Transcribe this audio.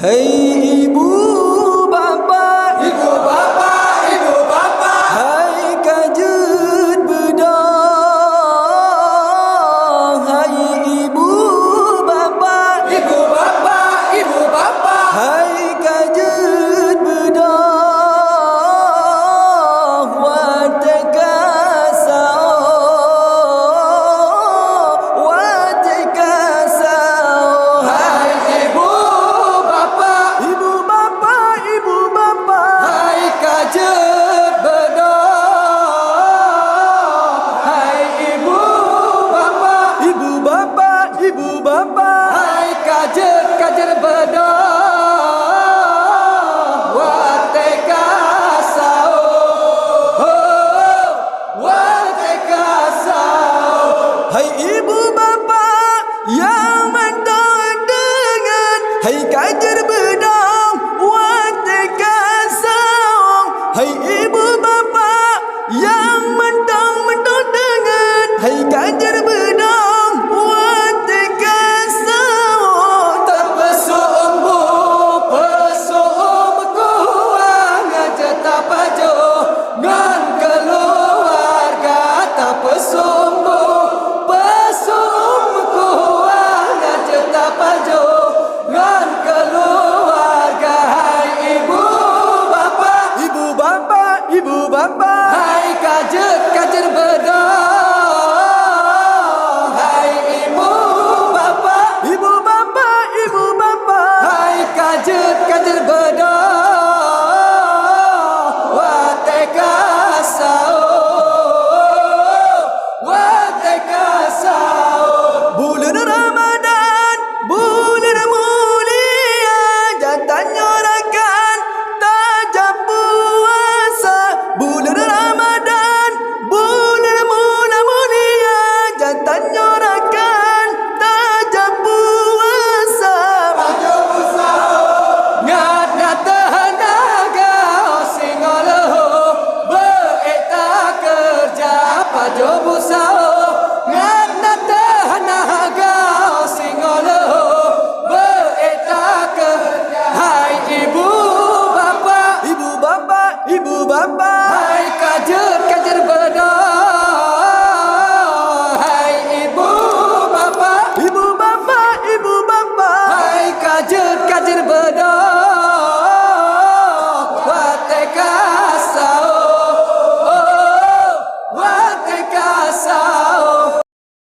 Hei ibu bapa, Ibu bapa, ibu bapa, hai kajut bedah. Hai ibu bapa, ibu bapa, ibu bapa, hai kajut bedah. Watekasau, hai ibu bapa, ibu bapa, ibu bapa, hai kajut bedah. Hai ibu bapa, ibu bapa, ibu bapa. hai kajut bedah. Watekasau, watekasau. Hai ibu bapa yang mendengar, hai kaji